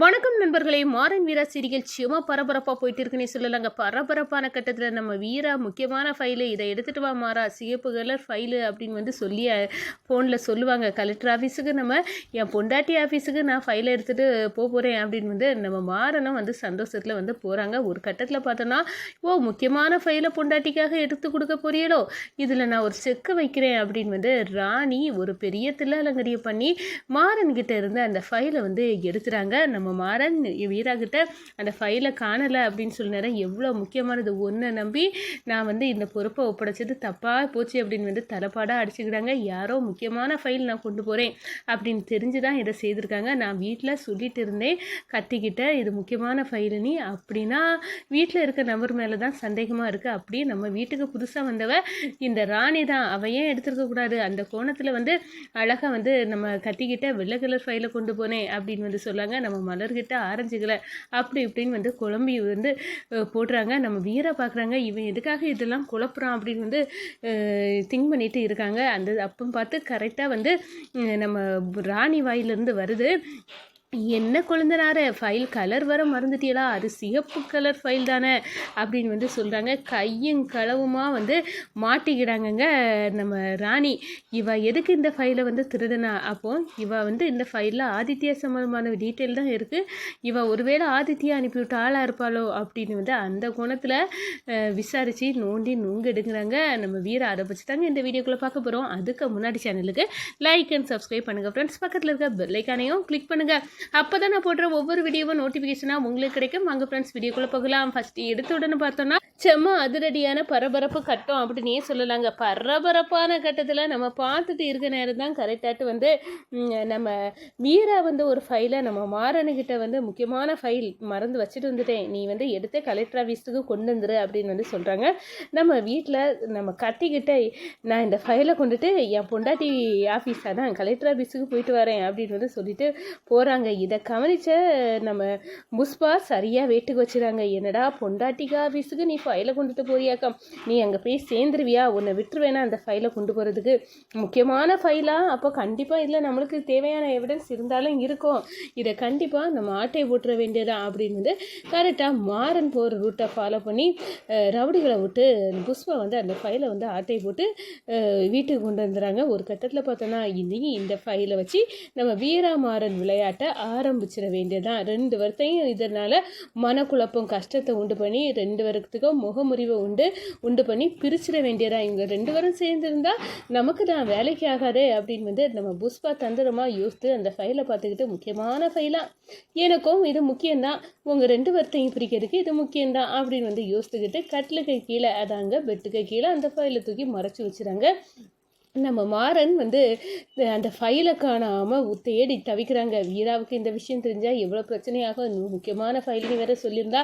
வணக்கம் நண்பர்களே, மாறன் வீரா சீரியல் சும்மா பரபரப்பாக போயிட்டு இருக்குன்னே சொல்லலாங்க. பரபரப்பான கட்டத்தில் நம்ம வீரா முக்கியமான ஃபைலு இதை எடுத்துகிட்டு வா மாறா, சிவப்பு கலர் ஃபைலு அப்படின்னு வந்து சொல்லி ஃபோனில் சொல்லுவாங்க. கலெக்டர் ஆஃபீஸுக்கு என் பொண்டாட்டி ஆஃபீஸுக்கு நான் ஃபைலை எடுத்துகிட்டு போகிறேன் அப்படின்னு வந்து நம்ம மாறனும் வந்து சந்தோஷத்தில் வந்து போகிறாங்க. ஒரு கட்டத்தில் பார்த்தோன்னா, முக்கியமான ஃபைலை பொண்டாட்டிக்காக எடுத்து கொடுக்க போறியலோ, இதில் நான் ஒரு செக்கு வைக்கிறேன் அப்படின்னு வந்து ராணி ஒரு பெரிய தில்லாலங்கடியை பண்ணி மாறன்கிட்ட இருந்து அந்த ஃபைலை வந்து எடுத்துகிறாங்க. நம்ம மாறன் வீரா கிட்ட அந்த ஃபைலை காணலை அப்படின்னு சொல்ல நேரம் எவ்வளோ முக்கியமானது ஒன்றை நம்பி நான் வந்து இந்த பொறுப்பை ஒப்படைச்சது தப்பாக போச்சு அப்படின்னு வந்து தலைப்பாடாக அடிச்சுக்கிட்டாங்க. யாரோ முக்கியமான ஃபைல் நான் கொண்டு போகிறேன் அப்படின்னு தெரிஞ்சு தான் இதை செய்திருக்காங்க. நான் வீட்டில் சொல்லிட்டு இருந்தேன் கத்திக்கிட்ட, இது முக்கியமான ஃபைலு நீ அப்படின்னா வீட்டில் இருக்க நபர் மேலே தான் சந்தேகமாக இருக்குது. அப்படியே நம்ம வீட்டுக்கு புதுசாக வந்தவ இந்த ராணி தான், அவ ஏன் எடுத்துருக்கக்கூடாது, அந்த கோணத்தில் வந்து அழகாக வந்து நம்ம கத்திக்கிட்ட வெள்ளை கலர் ஃபைலை கொண்டு போனேன் அப்படின்னு வந்து சொல்லாங்க. நம்ம மலர்கிட்ட ஆரஞ்சுகளை அப்படி இப்படின்னு வந்து குழம்பி வந்து போடுறாங்க. நம்ம வீரா பார்க்குறாங்க, இவன் எதுக்காக இதெல்லாம் குழப்புறான் அப்படின்னு வந்து திங்க் பண்ணிட்டு இருக்காங்க. அந்த அப்போ பார்த்து கரெக்டாக வந்து நம்ம ராணி வாயிலிருந்து வருது, என்ன கொழுந்தனார ஃபைல் கலர் வர மறந்துட்டீங்களா, அது சிகப்பு கலர் ஃபைல் தானே அப்படின்னு வந்து சொல்கிறாங்க. கையும் களவுமா வந்து மாட்டிக்கிடாங்கங்க நம்ம ராணி. இவ எதுக்கு இந்த ஃபைலை வந்து திருடுனா, அப்போ இவ வந்து இந்த ஃபைலில் ஆதித்யா சம்பந்தமான டீட்டெயில் தான் இருக்குது, இவ ஒருவேளை ஆதித்யா அனுப்பிவிட்ட ஆளாக இருப்பாளோ அப்படின்னு வந்து அந்த கோணத்தில் விசாரித்து நோண்டி நுங்கு எடுக்கிறாங்க நம்ம வீரா. அதை வச்சு தாங்க இந்த வீடியோக்குள்ளே பார்க்க போகிறோம். அதுக்கு முன்னாடி சேனலுக்கு லைக் அண்ட் சப்ஸ்கிரைப் பண்ணுங்கள் ஃப்ரெண்ட்ஸ். பக்கத்தில் இருக்க பெல் ஐக்கானையும் கிளிக் பண்ணுங்கள். அப்போ தான் நான் போடுற ஒவ்வொரு வீடியோவும் நோட்டிஃபிகேஷனாக உங்களுக்கு கிடைக்கும். வாங்க ஃப்ரெண்ட்ஸ் வீடியோக்குள்ளே போகலாம். ஃபஸ்ட்டு எடுத்த உடனே பார்த்தோன்னா செம்ம அதிரடியான பரபரப்பு கட்டம் அப்படின்னே சொல்லலாங்க. பரபரப்பான கட்டத்தில் நம்ம பார்த்துட்டு இருக்க நேரம் தான் கரெக்டாட்டு வந்து நம்ம வீரா வந்து ஒரு ஃபைலை நம்ம மாறனுக்கிட்ட வந்து முக்கியமான ஃபைல் மறந்து வச்சுட்டு வந்துட்டேன், நீ வந்து எடுத்து கலெக்டர் ஆஃபீஸுக்கு கொண்டு வந்துரு அப்படின்னு வந்து சொல்கிறாங்க. நம்ம வீட்டில் நம்ம கத்திக்கிட்ட, நான் இந்த ஃபைலை கொண்டுட்டு என் பொண்டாட்டி ஆஃபீஸ் தான் கலெக்டர் ஆஃபீஸுக்கு போயிட்டு வரேன் அப்படின்னு வந்து சொல்லிட்டு போகிறாங்க. இதை கவனித்த நம்ம புஷ்பா சரியாக வேட்டுக்கு வச்சுறாங்க. என்னடா பொண்டாட்டிக்கு ஆஃபீஸுக்கு நீ ஃபைலை கொண்டுட்டு போறியாக்கம், நீ அங்கே போய் சேர்ந்துருவியா, உன்னை விட்டுருவேனா அந்த ஃபைலை கொண்டு போகிறதுக்கு, முக்கியமான ஃபைலாக, அப்போ கண்டிப்பாக இதில் நம்மளுக்கு தேவையான எவிடன்ஸ் இருந்தாலும் இருக்கும், இதை கண்டிப்பாக நம்ம ஆட்டை போட்டுற வேண்டியதான் அப்படின்னு வந்து கரெக்டாக மாறன் போகிற ரூட்டை ஃபாலோ பண்ணி ரவுடிகளை விட்டு புஷ்பா வந்து அந்த ஃபைலை வந்து ஆட்டை போட்டு வீட்டுக்கு கொண்டு வந்துடுறாங்க. ஒரு கட்டத்தில் பார்த்தோன்னா இன்னைக்கு இந்த ஃபைலை வச்சு நம்ம வீரா மாறன் விளையாட்டை ஆரம்பிச்சிட வேண்டியதான். 2 வருத்தையும் இதனால் மனக்குழப்பம் கஷ்டத்தை உண்டு பண்ணி 2 வருத்துக்கும் முகமுறிவை உண்டு பண்ணி பிரிச்சிட வேண்டியதான். இவங்க 2 பேரும் சேர்ந்துருந்தா நமக்கு தான் வேலைக்கு ஆகாதே அப்படின்னு வந்து நம்ம புஷ்பா தந்திரமாக யோசித்து அந்த ஃபைலை பார்த்துக்கிட்டு, முக்கியமான ஃபைலாக, எனக்கும் இது முக்கியம்தான், உங்கள் 2 வருத்தையும் பிரிக்கிறதுக்கு இது முக்கியம்தான் அப்படின்னு வந்து யோசித்துக்கிட்டு கட்டிலுக்கு கீழே, அதாங்க பெட்டுக்கு கீழே அந்த ஃபைலை தூக்கி மறைச்சி வச்சுறாங்க. நம்ம மாறன் வந்து அந்த ஃபைலை காணாமல் தேடி தவிக்கிறாங்க. வீராவுக்கு இந்த விஷயம் தெரிஞ்சால் எவ்வளோ பிரச்சனையாகும், முக்கியமான ஃபைல்னு வேறு சொல்லியிருந்தா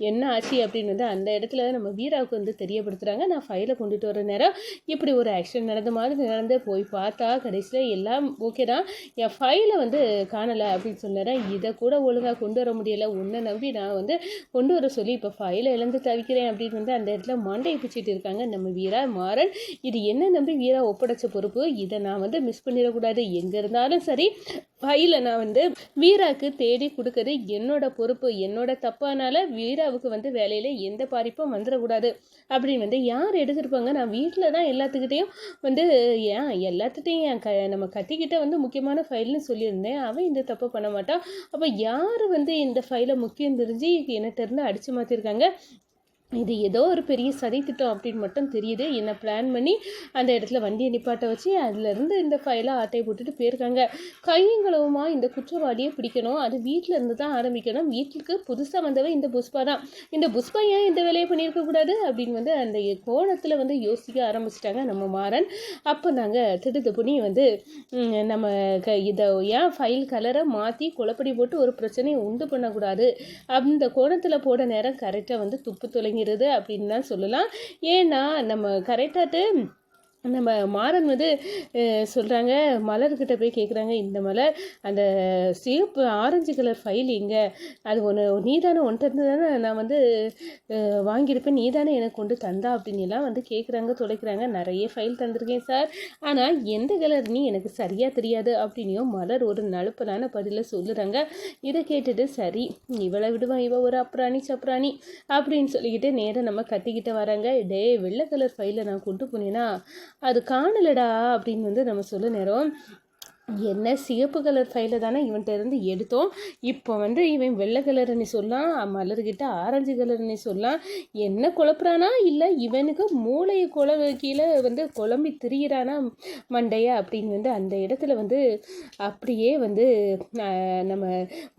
என்ன ஆச்சு அப்படின்னு வந்து அந்த இடத்துல நம்ம வீராவுக்கு வந்து தெரியப்படுத்துகிறாங்க. நான் ஃபைலை கொண்டுட்டு வர நேரம் இப்படி ஒரு ஆக்சிடென்ட் நடந்த மாதிரி நடந்து போய் பார்த்தா கடைசியில் எல்லாம் ஓகே தான், என் ஃபைலை வந்து காணலை அப்படின்னு சொன்னேன், இதை கூட ஒழுங்காக கொண்டு வர முடியலை, உன்னை நம்பி நான் வந்து கொண்டு வர சொல்லி இப்போ ஃபைலை இழந்து தவிக்கிறேன் அப்படின்னு வந்து அந்த இடத்துல மண்டையை பிடிச்சிட்டு இருக்காங்க நம்ம வீரா. மாறன் இது என்ன நம்பி வீரா ஒப்படைச்ச பொறுப்பு, இதை நான் வந்து மிஸ் பண்ணிடக்கூடாது, எங்கே இருந்தாலும் சரி ஃபைலை நான் வந்து வீராவுக்கு தேடி கொடுக்குறது என்னோட பொறுப்பு, என்னோட தப்பானால வீராவுக்கு வந்து வேலையில் எந்த பாதிப்பும் வந்துடக்கூடாது அப்படின்னு வந்து யார் எடுத்துருப்பாங்க, நான் வீட்டில் தான் எல்லாத்துக்கிட்டையும் வந்து எல்லாத்துட்டையும் நம்ம கத்திக்கிட்ட வந்து முக்கியமான ஃபைல்னு சொல்லியிருந்தேன், அவன் இந்த தப்பை பண்ண மாட்டான், அப்போ யார் வந்து இந்த ஃபைலை முக்கியம் தெரிஞ்சு என்கிட்ட இருந்து அடித்து மாற்றிருக்காங்க, இது ஏதோ ஒரு பெரிய சதி திட்டம் அப்படின்னு மட்டும் தெரியுது. என்னை பிளான் பண்ணி அந்த இடத்துல வண்டியை நிப்பாட்ட வச்சு அதுலேருந்து இந்த ஃபைலை ஆட்டையை போட்டுட்டு போயிருக்காங்க. கையங்களவுமா இந்த குற்றவாளியை பிடிக்கணும், அது வீட்டில் இருந்து தான் ஆரம்பிக்கணும், வீட்டுக்கு புதுசாக வந்தவன் இந்த புஷ்பா தான், இந்த புஷ்பா ஏன் இந்த வேலையை பண்ணியிருக்கக்கூடாது அப்படின்னு வந்து அந்த கோணத்தில் வந்து யோசிக்க ஆரம்பிச்சிட்டாங்க நம்ம மாறன். அப்போ நாங்கள் திடுத்து பண்ணி வந்து நம்ம இதை ஏன் ஃபைல் கலரை மாற்றி குழப்படி போட்டு ஒரு பிரச்சனையை உண்டு பண்ணக்கூடாது, அந்த கோணத்தில் போட நேரம் கரெக்டாக வந்து துப்பு தொலைங்க அப்படின்னு தான் சொல்லலாம். ஏன்னா நம்ம கரெக்டாட்டு நம்ம மாறன் வந்து சொல்கிறாங்க, மலர்கிட்ட போய் கேட்குறாங்க, இந்த மலர் அந்த சிவப்பு ஆரஞ்சு கலர் ஃபைல் எங்கே, அது நீ தானே ஒன்ட்டு இருந்து தானே நான் வந்து வாங்கியிருப்பேன், நீ தானே எனக்கு கொண்டு தந்தா அப்படின்னு எல்லாம் வந்து கேட்குறாங்க, தொலைக்கிறாங்க. நிறைய ஃபைல் தந்திருக்கேன் சார், ஆனால் எந்த கலர் நீ எனக்கு சரியாக தெரியாது அப்படின்னையும் மலர் ஒரு நழுப்பலான பதிலை சொல்லுறாங்க. இதை கேட்டுட்டு சரி இவளை விடுவான், இவ ஒரு அப்புறாணி சப்புராணி அப்படின்னு சொல்லிக்கிட்டு நேராக நம்ம கட்டிக்கிட்ட வராங்க. டே வெள்ளை கலர் ஃபைலை நான் கொண்டு போனேன்னா அது காணலடா அப்படின்னு வந்து நம்ம சொல்ல நேரம், என்ன சிவப்பு கலர் ஃபைலை தானே இவன்கிட்ட இருந்து எடுத்தோம், இப்போ வந்து இவன் வெள்ளை கலர்னு சொல்லலாம், மலர்கிட்ட ஆரஞ்சு கலர்னு சொல்லலாம், என்ன குழப்புறானா இல்லை இவனுக்கு மூளையை கீழே வந்து குழம்பி திரியிறானா மண்டையா அப்படின்னு வந்து அந்த இடத்துல வந்து அப்படியே வந்து நம்ம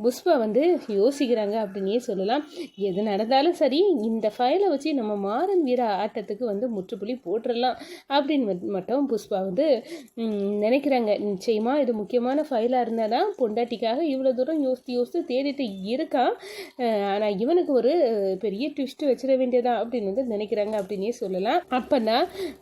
புஷ்பா வந்து யோசிக்கிறாங்க அப்படின்னே சொல்லலாம். எது நடந்தாலும் சரி இந்த ஃபைலை வச்சு நம்ம மாறன் வீர ஆட்டத்துக்கு வந்து முற்றுப்புள்ளி போட்டுடலாம் அப்படின்னு மட்டும் புஷ்பா வந்து நினைக்கிறாங்க. நிச்சயமாக இது முக்கியமான ஃபைலாக இருந்தால் தான் பொண்டாட்டிக்காக இவ்வளோ தூரம் யோசித்து தேடிட்டு இருக்கான், ஆனால் இவனுக்கு ஒரு பெரிய ட்விஸ்ட் வச்சிட வேண்டியதா அப்படின்னு வந்து நினைக்கிறாங்க அப்படின்னே சொல்லலாம். அப்போனா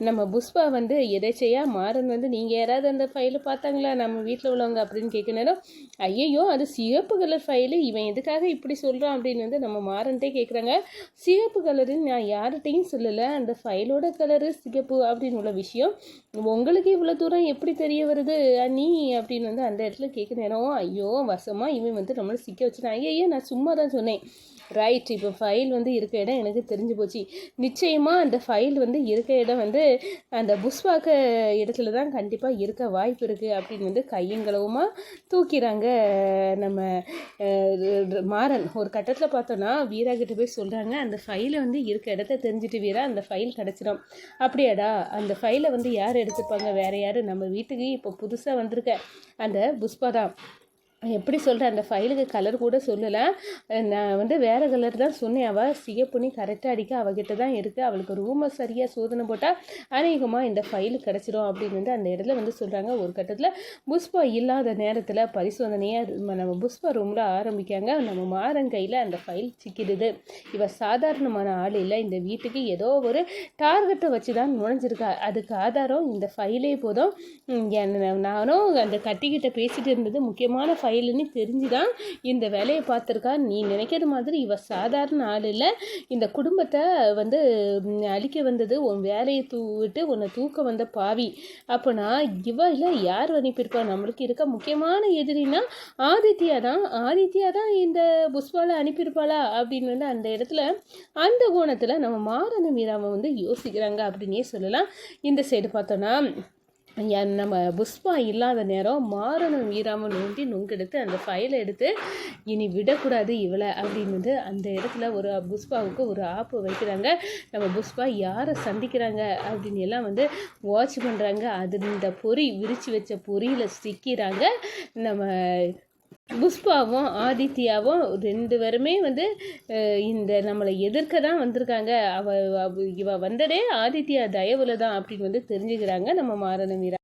நம்ம புஷ்பா வந்து எதாச்சையாக மாறன் வந்து நீங்கள் யாராவது அந்த ஃபைலை பார்த்தாங்களா நம்ம வீட்டில் உள்ளவங்க அப்படின்னு கேட்கணும். ஐயையோ அது சிவப்பு கலர் ஃபைலு, இவன் எதுக்காக இப்படி சொல்கிறான் அப்படின்னு வந்து நம்ம மாறன்ட்டே கேட்குறாங்க. சிவப்பு கலருன்னு நான் யார்கிட்டையும் சொல்லலை, அந்த ஃபைலோட கலரு சிவப்பு அப்படின்னு உள்ள விஷயம் உங்களுக்கு இவ்வளோ தூரம் எப்படி தெரிய வருது நீ அப்படின்னு வந்து அந்த இடத்துல கேட்க நேரம், ஐயோ வசமாக இவன் வந்து நம்மளை சிக்க வச்சுட்டான். ஐயோ நான் சும்மா தான் சொன்னேன். ரைட், இப்போ ஃபைல் வந்து இருக்க இடம் எனக்கு தெரிஞ்சு போச்சு. நிச்சயமாக அந்த ஃபைல் வந்து இருக்க இடம் வந்து அந்த புஷ்பாக்க இடத்துல தான் கண்டிப்பாக இருக்க வாய்ப்பு இருக்குது அப்படின்னு வந்து கையங்களவுமா தூக்கிறாங்க நம்ம மாறன். ஒரு கட்டத்தில் பார்த்தோன்னா வீரா கிட்ட போய் சொல்கிறாங்க, அந்த ஃபைலை வந்து இருக்க இடத்த தெரிஞ்சுட்டு வீரா அந்த ஃபைல் கிடச்சிடும். அப்படியாடா, அந்த ஃபைலை வந்து யார் எடுத்துப்பாங்க, வேறு யார், நம்ம வீட்டுக்கு இப்போ புதுசாக வந்திருக்க அந்த புஷ்பா தான். எப்படி சொல்கிறேன், அந்த ஃபைலுக்கு கலர் கூட சொல்லலை, நான் வந்து வேறு கலர் தான் சொன்னேன். அவள் சிகப்புனி கரெக்டாக அடிக்க அவகிட்ட தான் இருக்குது, அவளுக்கு ரூமை சரியாக சோதனை போட்டால் அநேகமாக இந்த ஃபைலு கிடச்சிடும் அப்படின்னு வந்து அந்த இடத்துல வந்து சொல்கிறாங்க. ஒரு கட்டத்தில் புஷ்பா இல்லாத நேரத்தில் பரிசோதனையாக நம்ம புஷ்பா ரூமில் ஆரம்பிக்காங்க. நம்ம மாறன் கையில் அந்த ஃபைல் சிக்கிடுது. இவள் சாதாரணமான ஆள் இல்லை, இந்த வீட்டுக்கு ஏதோ ஒரு டார்கெட்டை வச்சு தான் நுழைஞ்சிருக்கா, அதுக்கு ஆதாரம் இந்த ஃபைலே போதும். நானும் அந்த கட்டிக்கிட்ட பேசிகிட்டு இருந்தது முக்கியமான ஃபைலுன்னு தெரிஞ்சு தான் இந்த வேலையை பார்த்துருக்கா. நீ நினைக்கிற மாதிரி இவ சாதாரண ஆள் இல்லை, இந்த குடும்பத்தை வந்து அழிக்க வந்தது உன் வேலையை விட்டு உன்னை தூக்க வந்த பாவி. அப்போனா இவ இல்லை யார் அனுப்பியிருப்பா, நம்மளுக்கு இருக்க முக்கியமான எதிரினா ஆதித்யா தான் இந்த புஷ்பால அனுப்பியிருப்பாளா அப்படின்னு வந்து அந்த இடத்துல அந்த கோணத்தில் நம்ம மாறன மீராவை வந்து யோசிக்கிறாங்க அப்படின்னே சொல்லலாம். இந்த சைடு பார்த்தோன்னா நம்ம புஷ்பா இல்லாத நேரம் மாறனும் வீராமல் நோண்டி நொங்கெடுத்து அந்த ஃபைலை எடுத்து இனி விடக்கூடாது இவளை அப்படின்னு வந்து அந்த இடத்துல ஒரு புஷ்பாவுக்கு ஒரு ஆப்பு வைக்கிறாங்க. நம்ம புஷ்பா யாரை சந்திக்கிறாங்க அப்படின்னு எல்லாம் வந்து வாட்ச் பண்ணுறாங்க. அது இந்த பொறி விரித்து வச்ச பொறியில் சிக்கிறாங்க. நம்ம புஷ்பாவும் ஆதித்யாவும் 2 பேருமே வந்து இந்த நம்மளை எதிர்க்க தான் வந்திருக்காங்க. இவ வந்ததே ஆதித்யா தயவுல தான் அப்படின்னு வந்து தெரிஞ்சுக்கிறாங்க நம்ம மாறன வீரா.